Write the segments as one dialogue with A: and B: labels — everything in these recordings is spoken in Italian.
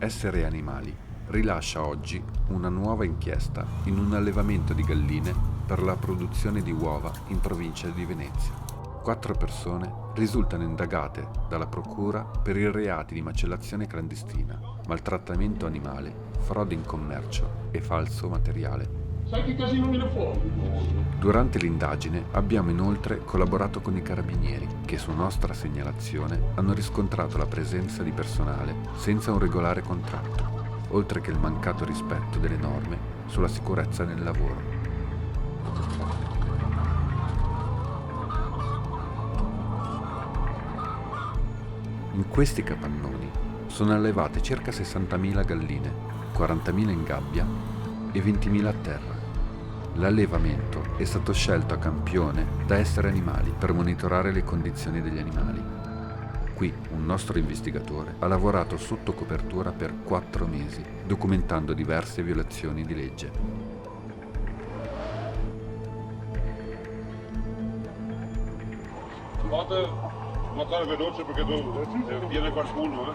A: Essere Animali rilascia oggi una nuova inchiesta in un allevamento di galline per la produzione di uova in provincia di Venezia. 4 persone risultano indagate dalla procura per i reati di macellazione clandestina, maltrattamento animale, frode in commercio e falso materiale.
B: Sai che casino viene fuori?
A: Durante l'indagine abbiamo inoltre collaborato con i carabinieri che su nostra segnalazione hanno riscontrato la presenza di personale senza un regolare contratto, oltre che il mancato rispetto delle norme sulla sicurezza nel lavoro. In questi capannoni sono allevate circa 60.000 galline, 40.000 in gabbia e 20.000 a terra. L'allevamento è stato scelto a campione da Essere Animali per monitorare le condizioni degli animali. Qui un nostro investigatore ha lavorato sotto copertura per 4 mesi, documentando diverse violazioni di legge.
B: Guarda, nuotare veloce perché viene qualcuno,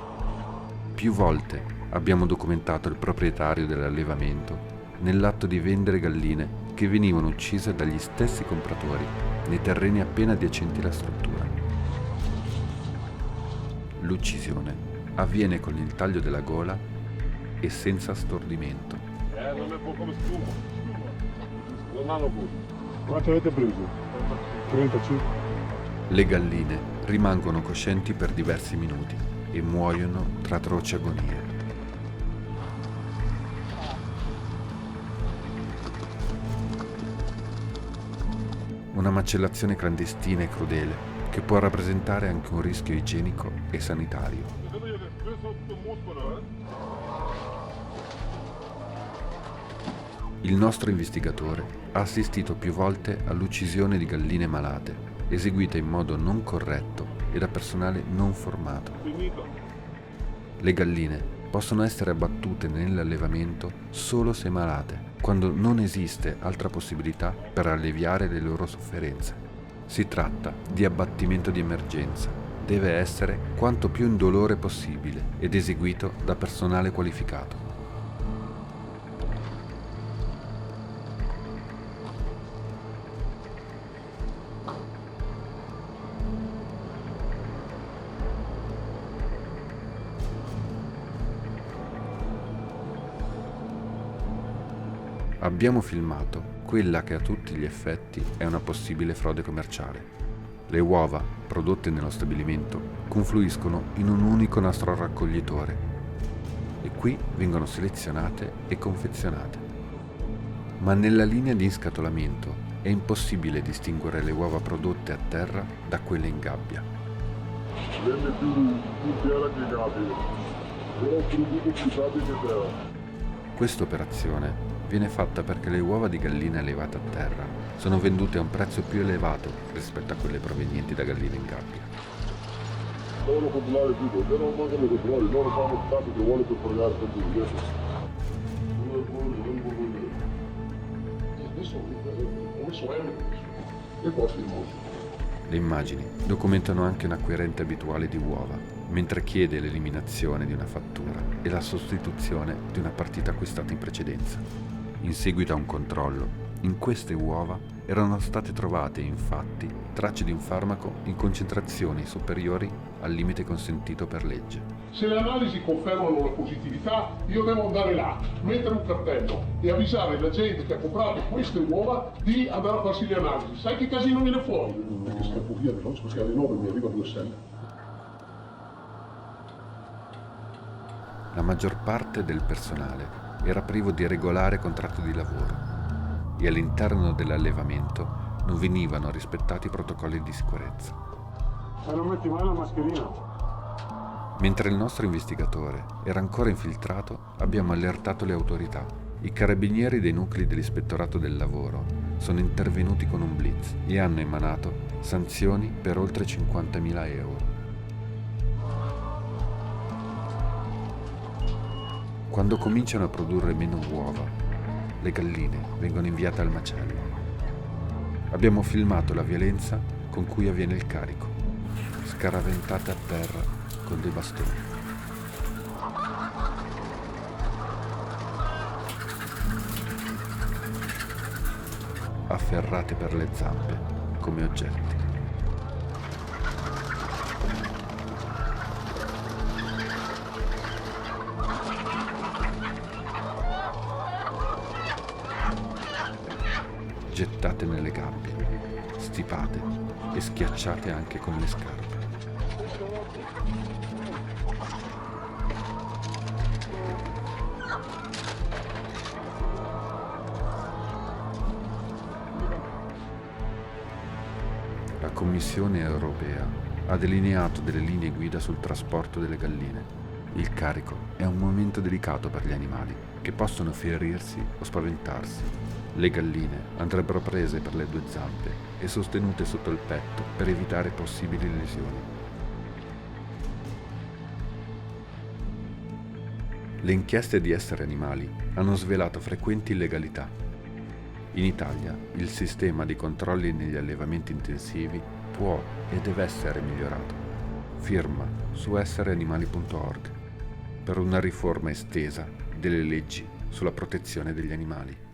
A: Più volte abbiamo documentato il proprietario dell'allevamento nell'atto di vendere galline che venivano uccise dagli stessi compratori nei terreni appena adiacenti alla struttura. L'uccisione avviene con il taglio della gola e senza stordimento.
B: Non è un po' come spuma. Non hanno gusto.
C: Quanto avete preso? 35.
A: Le galline rimangono coscienti per diversi minuti e muoiono tra atroci agonie. Una macellazione clandestina e crudele che può rappresentare anche un rischio igienico e sanitario. Il nostro investigatore ha assistito più volte all'uccisione di galline malate, eseguita in modo non corretto e da personale non formato. Le galline possono essere abbattute nell'allevamento solo se malate, quando non esiste altra possibilità per alleviare le loro sofferenze. Si tratta di abbattimento di emergenza. Deve essere quanto più indolore possibile ed eseguito da personale qualificato. Abbiamo filmato quella che a tutti gli effetti è una possibile frode commerciale. Le uova prodotte nello stabilimento confluiscono in un unico nastro raccoglitore e qui vengono selezionate e confezionate. Ma nella linea di inscatolamento è impossibile distinguere le uova prodotte a terra da quelle in gabbia.
C: Vende più terra che gabbia. Però produco più gabbia che terra.
A: Questa operazione viene fatta perché le uova di gallina allevate a terra sono vendute a un prezzo più elevato rispetto a quelle provenienti da galline in gabbia.
C: Devono controllare tutto, se non mancano i controlli, loro fanno tanto che vuole per pagare per tutto. Adesso ho messo e qua filmo.
A: Le immagini documentano anche un acquirente abituale di uova, mentre chiede l'eliminazione di una fattura e la sostituzione di una partita acquistata in precedenza. In seguito a un controllo, in queste uova erano state trovate infatti tracce di un farmaco in concentrazioni superiori al limite consentito per legge.
B: Se le analisi confermano la positività, io devo andare là, mettere un cartello e avvisare la gente che ha comprato queste uova di andare a farsi le analisi. Sai che casino viene fuori?
C: Perché scappo via veloce perché alle 9 mi arriva 2 selle.
A: La maggior parte del personale era privo di regolare contratto di lavoro e all'interno dell'allevamento non venivano rispettati i protocolli di sicurezza.
C: E non metti mai la mascherina?
A: Mentre il nostro investigatore era ancora infiltrato, abbiamo allertato le autorità. I carabinieri dei nuclei dell'Ispettorato del Lavoro sono intervenuti con un blitz e hanno emanato sanzioni per oltre 50.000 euro. Quando cominciano a produrre meno uova, le galline vengono inviate al macello. Abbiamo filmato la violenza con cui avviene il carico, scaraventate a terra con dei bastoni. afferrate per le zampe come oggetti. Gettate nelle gabbie, stipate e schiacciate anche con le scarpe. La Commissione europea ha delineato delle linee guida sul trasporto delle galline. Il carico è un momento delicato per gli animali, che possono ferirsi o spaventarsi. Le galline andrebbero prese per le 2 zampe e sostenute sotto il petto per evitare possibili lesioni. Le inchieste di esseri animali hanno svelato frequenti illegalità. In Italia il sistema di controlli negli allevamenti intensivi può e deve essere migliorato. Firma su essereanimali.org per una riforma estesa delle leggi sulla protezione degli animali.